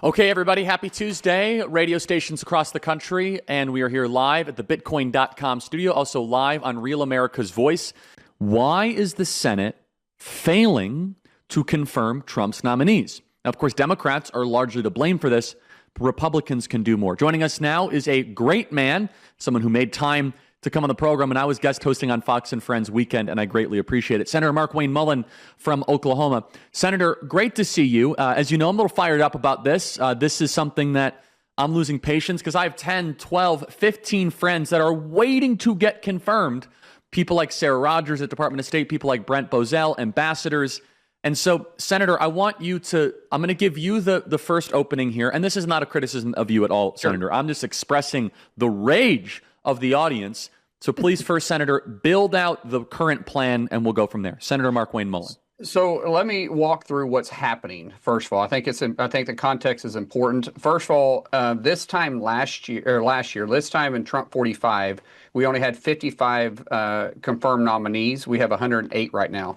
Okay, everybody, happy Tuesday. Radio stations across the country, and we are here live at the Bitcoin.com studio, also live on Real America's Voice. Why is the Senate failing to confirm Trump's nominees? Now, of course, Democrats are largely to blame for this. Republicans can do more. Joining us now is a great man, someone who made time to come on the program, and I was guest hosting on Fox and Friends weekend, and I greatly appreciate it. Senator Mark Wayne Mullen from Oklahoma. Senator, great to see you. As you know, I'm a little fired up about this. This is something that I'm losing patience because I have 10, 12, 15 friends that are waiting to get confirmed. People like Sarah Rogers at Department of State, people like Brent Bozell, ambassadors. And so, Senator, I'm going to give you the first opening here, and this is not a criticism of you at all, Senator. Sure. I'm just expressing the rage of the audience. So please, first, Senator, build out the current plan, and we'll go from there. Senator Mark Wayne Mullen. So let me walk through what's happening. First of all, I think the context is important. First of all, this time in Trump 45, we only had 55 confirmed nominees. We have 108 right now.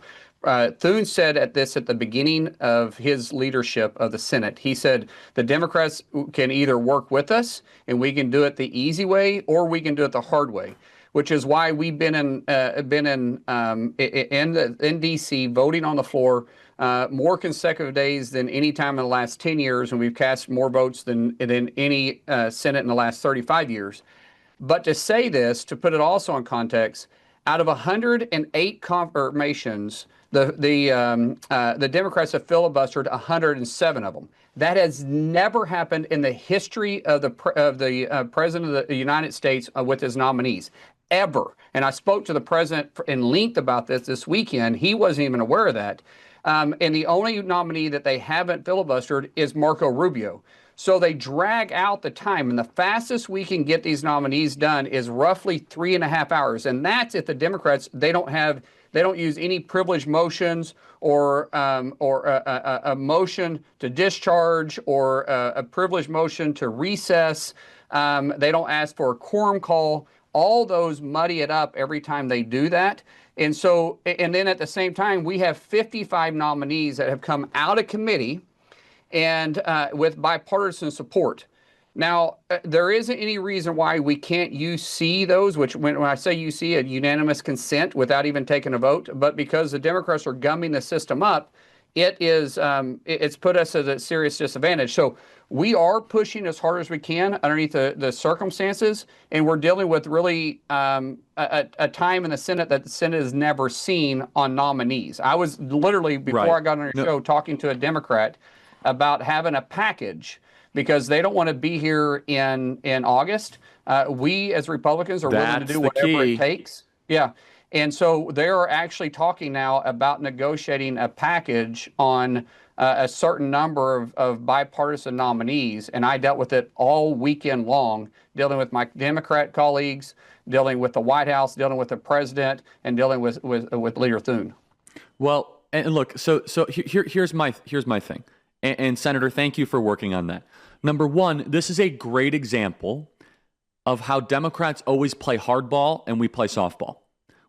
Thune said at the beginning of his leadership of the Senate, he said the Democrats can either work with us and we can do it the easy way, or we can do it the hard way, which is why we've been in D.C. voting on the floor more consecutive days than any time in the last 10 years, and we've cast more votes than any Senate in the last 35 years. But to say this, to put it also in context, out of 108 confirmations, the Democrats have filibustered 107 of them. That has never happened in the history of the President of the United States with his nominees, ever. And I spoke to the President in length about this weekend. He wasn't even aware of that. And the only nominee that they haven't filibustered is Marco Rubio. So they drag out the time, and the fastest we can get these nominees done is roughly 3.5 hours. And that's if the Democrats, they don't use any privilege motions or a motion to discharge or a privilege motion to recess. They don't ask for a quorum call. All those muddy it up every time they do that. And then at the same time, we have 55 nominees that have come out of committee and with bipartisan support. Now, there isn't any reason why we can't UC those, which when I say UC, a unanimous consent without even taking a vote, but because the Democrats are gumming the system up, it's put us at a serious disadvantage. So we are pushing as hard as we can underneath the circumstances, and we're dealing with really a time in the Senate that the Senate has never seen on nominees. I was literally, before I got on your show, talking to a Democrat about having a package because they don't want to be here in August. We as Republicans are willing to do whatever it takes. Yeah. And so they're actually talking now about negotiating a package on a certain number of bipartisan nominees. And I dealt with it all weekend long, dealing with my Democrat colleagues, dealing with the White House, dealing with the president, and dealing with Leader Thune. Well, and look, so here's my thing. And Senator, thank you for working on that. Number one, this is a great example of how Democrats always play hardball and we play softball.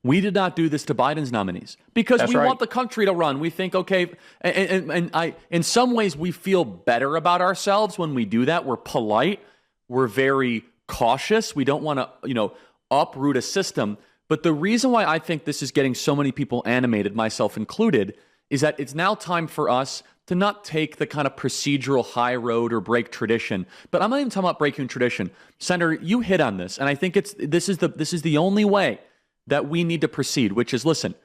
We did not do this to Biden's nominees because we want the country to run. We think, okay, and in some ways we feel better about ourselves when we do that. We're polite. We're very cautious. We don't want to, uproot a system. But the reason why I think this is getting so many people animated, myself included, is that it's now time for us to not take the kind of procedural high road or break tradition. But I'm not even talking about breaking tradition. Senator, you hit on this, and I think this is the only way that we need to proceed, which is, listen.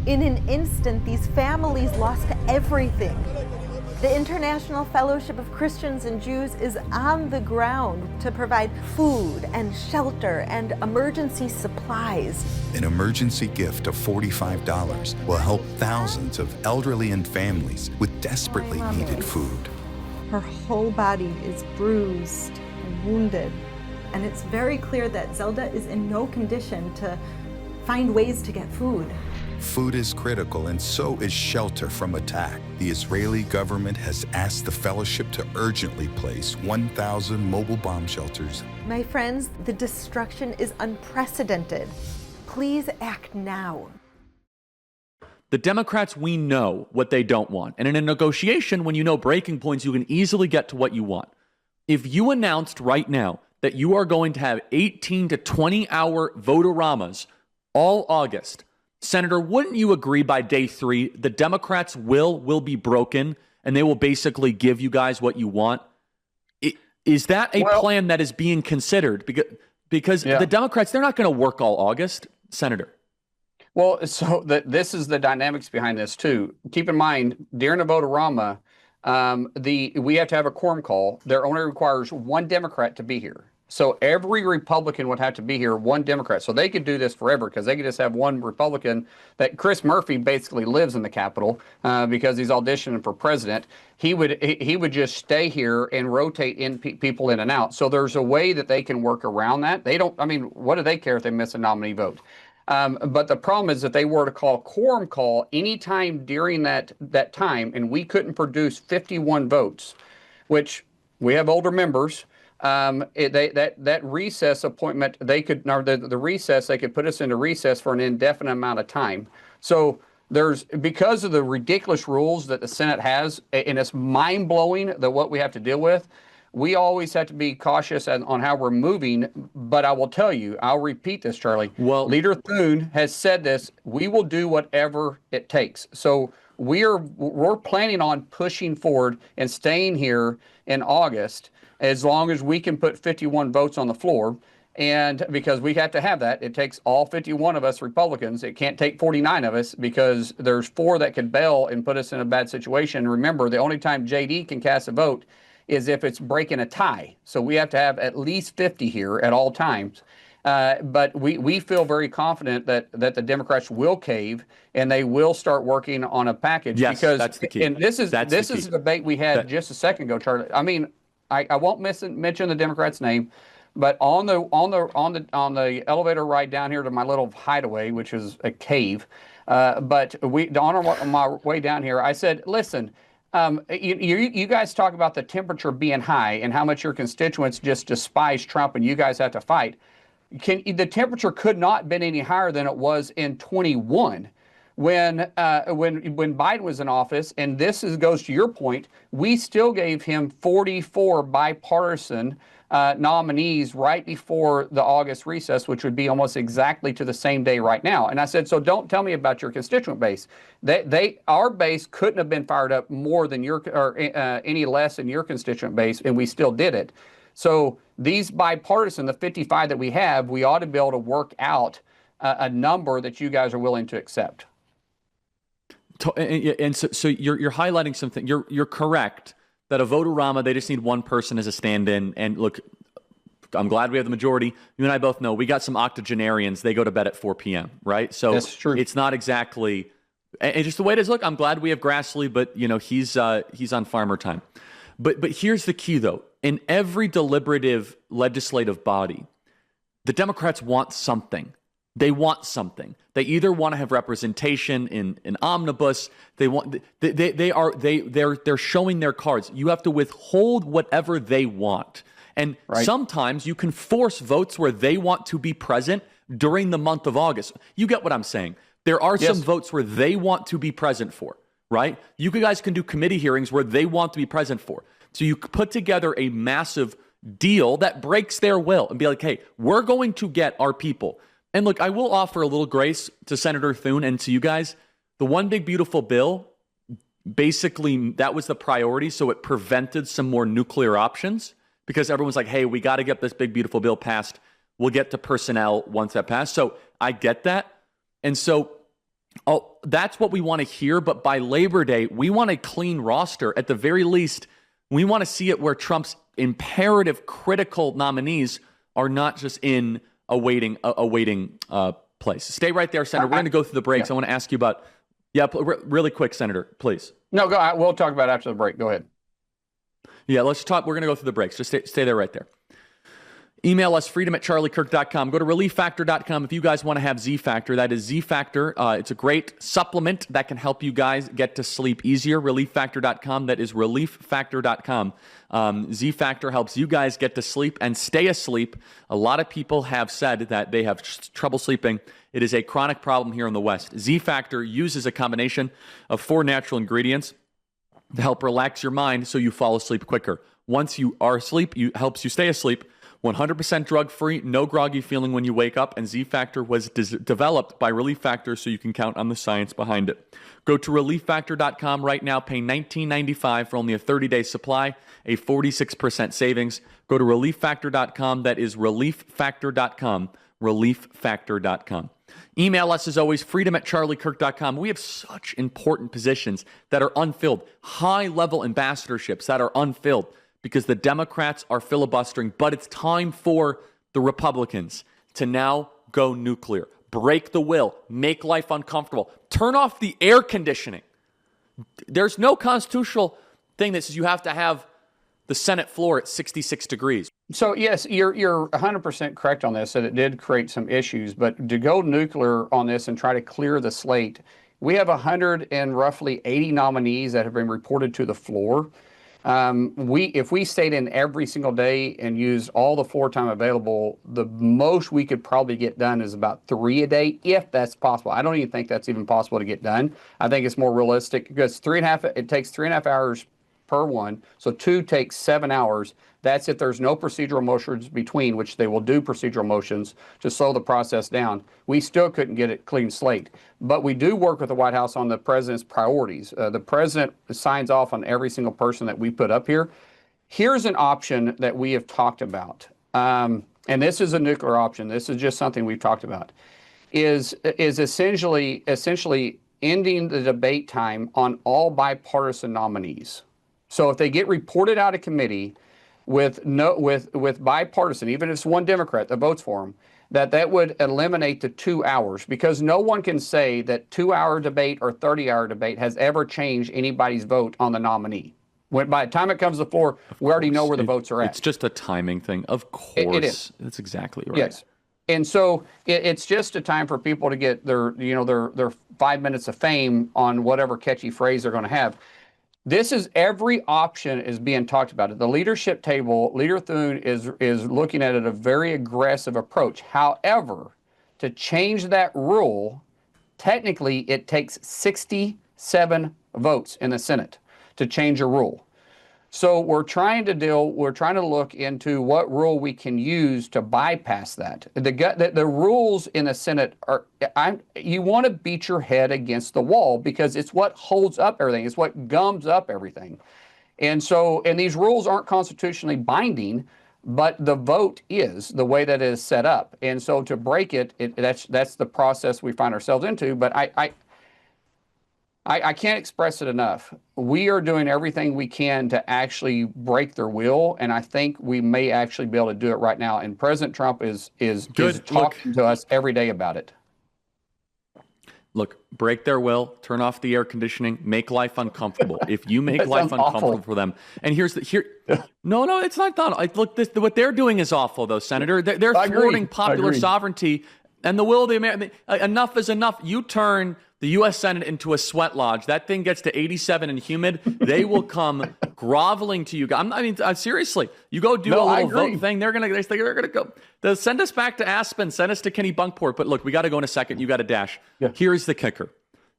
In an instant, these families lost everything. The International Fellowship of Christians and Jews is on the ground to provide food and shelter and emergency supplies. An emergency gift of $45 will help thousands of elderly and families with desperately needed food. Her whole body is bruised and wounded, and it's very clear that Zelda is in no condition to find ways to get food. Food is critical, and so is shelter from attack. The Israeli government has asked the fellowship to urgently place 1,000 mobile bomb shelters. My friends, the destruction is unprecedented. Please act now. The Democrats, we know what they don't want. And in a negotiation, when you know breaking points, you can easily get to what you want. If you announced right now that you are going to have 18 to 20-hour vote-a-ramas all August, Senator, wouldn't you agree by day 3 the Democrats will be broken and they will basically give you guys what you want? Is that a plan that is being considered? Because the Democrats, they're not going to work all August, Senator. Well, so this is the dynamics behind this too. Keep in mind, during a vote-a-rama, we have to have a quorum call. There only requires one Democrat to be here. So every Republican would have to be here, one Democrat. So they could do this forever because they could just have one Republican. That Chris Murphy basically lives in the Capitol because he's auditioning for president. He would just stay here and rotate people in and out. So there's a way that they can work around that. They don't. I mean, what do they care if they miss a nominee vote? But the problem is that they were to call quorum call anytime during that time, and we couldn't produce 51 votes, which we have older members. That recess appointment, they could, or the recess, they could put us into recess for an indefinite amount of time. So because of the ridiculous rules that the Senate has, and it's mind blowing that what we have to deal with. We always have to be cautious on how we're moving, but I will tell you, I'll repeat this, Charlie. Well, Leader Thune has said this, we will do whatever it takes. So we're planning on pushing forward and staying here in August as long as we can put 51 votes on the floor. And because we have to have that, it takes all 51 of us Republicans. It can't take 49 of us because there's 4 that could bail and put us in a bad situation. Remember, the only time JD can cast a vote is if it's breaking a tie. So we have to have at least 50 here at all times. But we feel very confident that the Democrats will cave and they will start working on a package. Yes, because, that's the key. And this is a debate we had just a second ago, Charlie. I mean, I won't mention the Democrat's name, but on the elevator ride down here to my little hideaway, which is a cave, but on my way down here, I said, listen. You guys talk about the temperature being high and how much your constituents just despise Trump and you guys have to fight. The temperature could not have been any higher than it was in 21 when Biden was in office. And goes to your point. We still gave him 44 bipartisan nominees right before the August recess, which would be almost exactly to the same day right now. And I said, so don't tell me about your constituent base. Our base couldn't have been fired up more than any less than your constituent base, and we still did it. So these bipartisan, the 55 that we have, we ought to be able to work out a number that you guys are willing to accept. And so you're highlighting something. You're correct. That a vote-a-rama, they just need one person as a stand-in. And look, I'm glad we have the majority. You and I both know we got some octogenarians. They go to bed at 4 p.m., right? So that's true. It's not exactly – and just the way it is. Look, I'm glad we have Grassley, but, he's on farmer time. But here's the key, though. In every deliberative legislative body, the Democrats want something. They want something. They either want to have representation in an omnibus. They're showing their cards. You have to withhold whatever they want. And sometimes you can force votes where they want to be present during the month of August. You get what I'm saying? There are some votes where they want to be present for, right? You guys can do committee hearings where they want to be present for. So you put together a massive deal that breaks their will and be like, hey, we're going to get our people. And look, I will offer a little grace to Senator Thune and to you guys. The one big beautiful bill, basically that was the priority, so it prevented some more nuclear options because everyone's like, hey, we got to get this big beautiful bill passed. We'll get to personnel once that passed. So I get that. And so that's what we want to hear. But by Labor Day, we want a clean roster. At the very least, we want to see it where Trump's imperative critical nominees are not just in a waiting place. Stay right there, Senator. We're going to go through the breaks. I want to ask you about, really quick, Senator, please. No, go. We'll talk about it after the break. Go ahead. Yeah, let's talk. We're going to go through the breaks. Just stay there right there. Email us, freedom@charliekirk.com. Go to relieffactor.com if you guys want to have Z-Factor. That is Z-Factor. It's a great supplement that can help you guys get to sleep easier. Relieffactor.com. That is relieffactor.com. Z-Factor helps you guys get to sleep and stay asleep. A lot of people have said that they have trouble sleeping. It is a chronic problem here in the West. Z-Factor uses a combination of 4 natural ingredients to help relax your mind so you fall asleep quicker. Once you are asleep, it helps you stay asleep. 100% drug-free, no groggy feeling when you wake up, and Z-Factor was developed by Relief Factor, so you can count on the science behind it. Go to relieffactor.com right now, pay $19.95 for only a 30-day supply, a 46% savings. Go to relieffactor.com, that is relieffactor.com, relieffactor.com. Email us, as always, freedom@charliekirk.com. We have such important positions that are unfilled, high-level ambassadorships that are unfilled, because the Democrats are filibustering, but it's time for the Republicans to now go nuclear, break the will, make life uncomfortable, turn off the air conditioning. There's no constitutional thing that says you have to have the Senate floor at 66 degrees. So, yes, you're 100% correct on this, that it did create some issues, but to go nuclear on this and try to clear the slate, we have 180 nominees that have been reported to the floor. If we stayed in every single day and used all the floor time available, the most we could probably get done is about 3 a day, if that's possible. I don't even think that's even possible to get done. I think it's more realistic because it takes 3.5 hours per one. So 2 takes 7 hours. That's if there's no procedural motions between, which they will do procedural motions to slow the process down. We still couldn't get it clean slate. But we do work with the White House on the president's priorities. The president signs off on every single person that we put up here. Here's an option that we have talked about. And this is a nuclear option. This is just something we've talked about. Is essentially ending the debate time on all bipartisan nominees. So if they get reported out of committee with bipartisan, even if it's one Democrat that votes for them, that would eliminate the 2 hours, because no one can say that 2-hour debate or 30-hour debate has ever changed anybody's vote on the nominee. By the time it comes to the floor, we already know where the votes are at. It's just a timing thing. Of course. It is. That's exactly right. Yes. And so it's just a time for people to get their 5 minutes of fame on whatever catchy phrase they're going to have. This is every option is being talked about. At the leadership table, Leader Thune is looking at it a very aggressive approach. However, to change that rule, technically it takes 67 votes in the Senate to change a rule. So we're trying to look into what rule we can use to bypass that. The rules in the Senate you want to beat your head against the wall, because it's what holds up everything. It's what gums up everything. And these rules aren't constitutionally binding, but the vote is the way that it is set up. And so to break it, that's the process we find ourselves into. But I can't express it enough. We are doing everything we can to actually break their will, and I think we may actually be able to do it right now. And President Trump is talking to us every day about it. Look, break their will, turn off the air conditioning, make life uncomfortable. If you make life uncomfortable awful. For them, and no, it's not that. Look, what they're doing is awful, though, Senator. They're thwarting popular sovereignty and the will of the American. Enough is enough. You turn the U.S. Senate into a sweat lodge. That thing gets to 87 and humid. They will come groveling to you. Seriously, you go do a little vote thing. They're gonna go. They'll send us back to Aspen. Send us to Kennebunkport. But look, we got to go in a second. You got to dash. Yeah. Here's the kicker,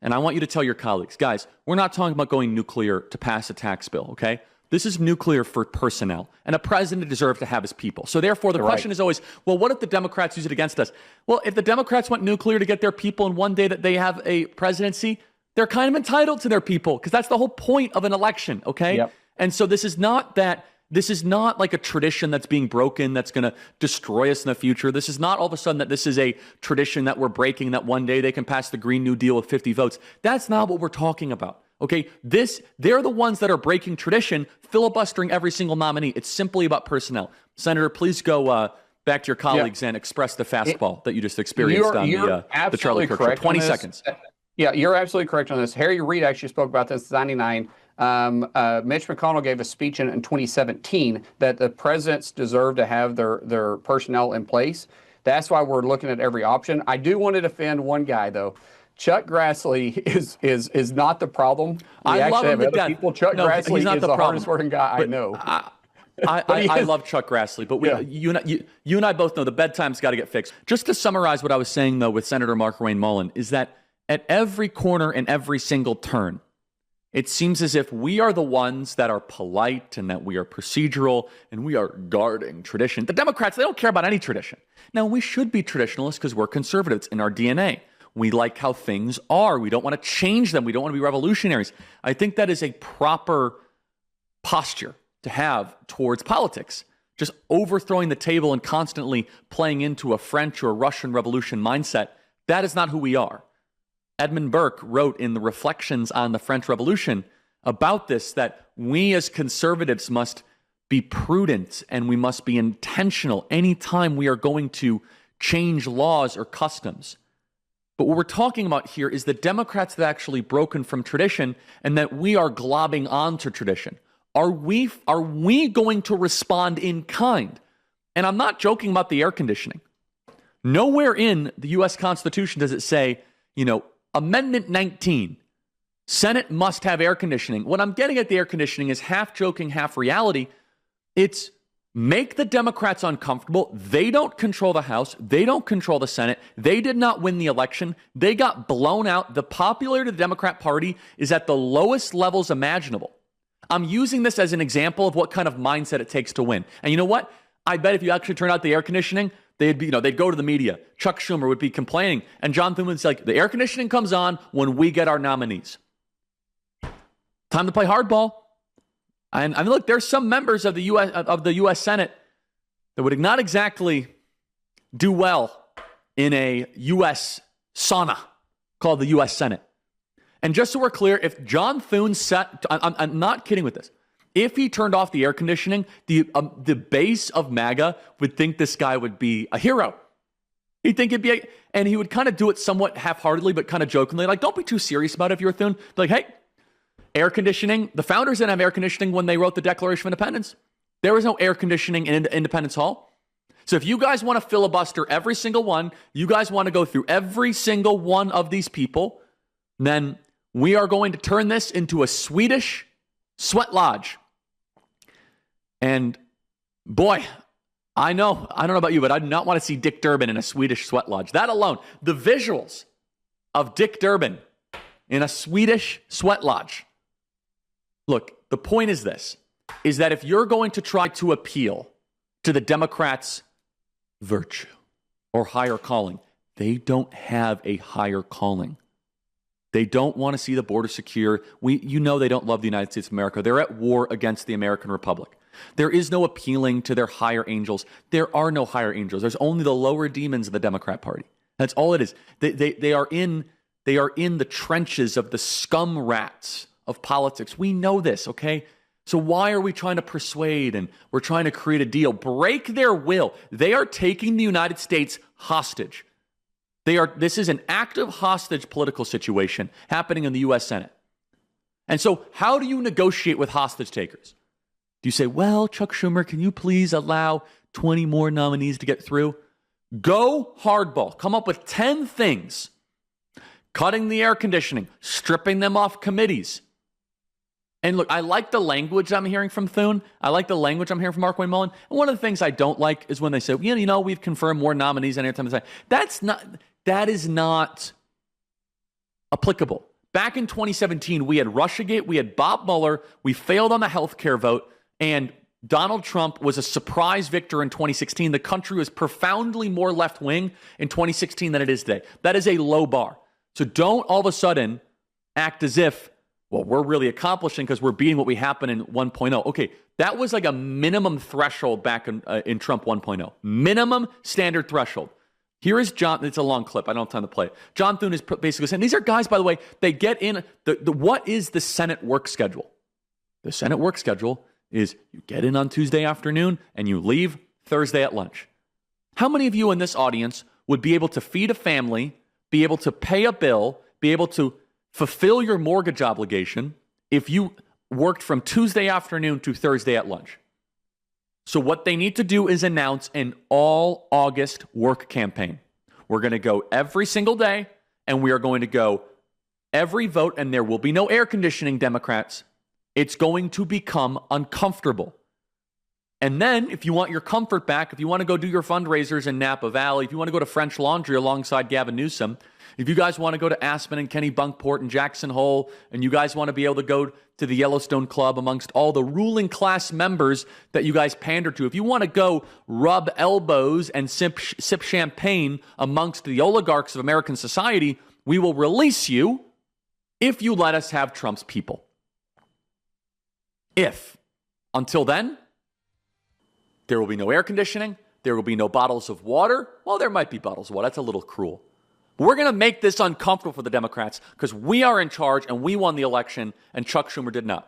and I want you to tell your colleagues, guys, we're not talking about going nuclear to pass a tax bill. Okay. This is nuclear for personnel, and a president deserves to have his people. So therefore, the question is always, well, what if the Democrats use it against us? Well, if the Democrats want nuclear to get their people, and one day that they have a presidency, they're kind of entitled to their people, because that's the whole point of an election, okay? Yep. And so this is not like a tradition that's being broken that's going to destroy us in the future. This is not all of a sudden that this is a tradition that we're breaking, that one day they can pass the Green New Deal with 50 votes. That's not what we're talking about. Okay, they're the ones that are breaking tradition, filibustering every single nominee. It's simply about personnel. Senator, please go back to your colleagues and express the fastball that you just experienced on the Charlie Kirk show. 20 seconds. Yeah, you're absolutely correct on this. Harry Reid actually spoke about this in 99. Mitch McConnell gave a speech in 2017 that the presidents deserve to have their personnel in place. That's why we're looking at every option. I do want to defend one guy, though. Chuck Grassley is not the problem. I love him to death. People. Chuck Grassley is the hardest working guy I know. I love Chuck Grassley, but you and I both know the bedtime's got to get fixed. Just to summarize what I was saying, though, with Senator Markwayne Mullin, is that at every corner and every single turn, it seems as if we are the ones that are polite and that we are procedural and we are guarding tradition. The Democrats, they don't care about any tradition. Now, we should be traditionalists because we're conservatives in our DNA. We like how things are. We don't want to change them. We don't want to be revolutionaries. I think that is a proper posture to have towards politics. Just overthrowing the table and constantly playing into a French or Russian Revolution mindset, that is not who we are. Edmund Burke wrote in the Reflections on the French Revolution about this, that we as conservatives must be prudent and we must be intentional anytime we are going to change laws or customs. But what we're talking about here is the Democrats have actually broken from tradition and that we are globbing onto tradition. Are we going to respond in kind? And I'm not joking about the air conditioning. Nowhere in the U.S. Constitution does it say, Amendment 19, Senate must have air conditioning. What I'm getting at the air conditioning is half joking, half reality. It's make the Democrats uncomfortable. They don't control the House. They don't control the Senate. They did not win the election. They got blown out. The popularity of the Democrat Party is at the lowest levels imaginable. I'm using this as an example of what kind of mindset it takes to win. And you know what? I bet if you actually turn out the air conditioning, they'd go to the media. Chuck Schumer would be complaining, and John Thune would say, the air conditioning comes on when we get our nominees. Time to play hardball. And I mean, look, there's some members of the U.S. Senate that would not exactly do well in a U.S. sauna called the U.S. Senate. And just so we're clear, if John Thune I'm not kidding with this. If he turned off the air conditioning, the base of MAGA would think this guy would be a hero. He'd think it'd be, and he would kind of do it somewhat half-heartedly, but kind of jokingly, like, don't be too serious about it if you're Thune. Be like, hey, air conditioning. The founders didn't have air conditioning when they wrote the Declaration of Independence. There was no air conditioning in Independence Hall. So if you guys want to filibuster every single one, you guys want to go through every single one of these people, then we are going to turn this into a Swedish sweat lodge. And boy, I don't know about you, but I do not want to see Dick Durbin in a Swedish sweat lodge. That alone, the visuals of Dick Durbin in a Swedish sweat lodge. Look, the point is this, is that if you're going to try to appeal to the Democrats' virtue or higher calling, they don't have a higher calling. They don't want to see the border secure. They don't love the United States of America. They're at war against the American Republic. There is no appealing to their higher angels. There are no higher angels. There's only the lower demons of the Democrat Party. That's all it is. They are in the trenches of the scum rats of politics. We know this, okay? So why are we trying to persuade and we're trying to create a deal? Break their will. They are taking the United States hostage. This is an active hostage political situation happening in the U.S. Senate. And so how do you negotiate with hostage takers? Do you say, well, Chuck Schumer, can you please allow 20 more nominees to get through? Go hardball. Come up with 10 things. Cutting the air conditioning, stripping them off committees. And look, I like the language I'm hearing from Thune. I like the language I'm hearing from Markwayne Mullin. And one of the things I don't like is when they say, we've confirmed more nominees than any time. That is not applicable. Back in 2017, we had Russiagate, we had Bob Mueller, we failed on the healthcare vote, and Donald Trump was a surprise victor in 2016. The country was profoundly more left-wing in 2016 than it is today. That is a low bar. So don't all of a sudden act as if, well, we're really accomplishing because we're beating what we happened in 1.0. Okay, that was like a minimum threshold back in Trump 1.0. Minimum standard threshold. Here is John. It's a long clip. I don't have time to play it. John Thune is basically saying, these are guys, by the way, they get in. What is the Senate work schedule? The Senate work schedule is you get in on Tuesday afternoon and you leave Thursday at lunch. How many of you in this audience would be able to feed a family, be able to pay a bill, be able to fulfill your mortgage obligation if you worked from Tuesday afternoon to Thursday at lunch. So what they need to do is announce an all August work campaign. We're going to go every single day, and we are going to go every vote, and there will be no air conditioning, Democrats. It's going to become uncomfortable. And then, if you want your comfort back, if you want to go do your fundraisers in Napa Valley, if you want to go to French Laundry alongside Gavin Newsom, if you guys want to go to Aspen and Kenny Bunkport and Jackson Hole, and you guys want to be able to go to the Yellowstone Club amongst all the ruling class members that you guys pander to, if you want to go rub elbows and sip champagne amongst the oligarchs of American society, we will release you if you let us have Trump's people. If. Until then, there will be no air conditioning. There will be no bottles of water. Well, there might be bottles of water. That's a little cruel. But we're going to make this uncomfortable for the Democrats because we are in charge and we won the election and Chuck Schumer did not.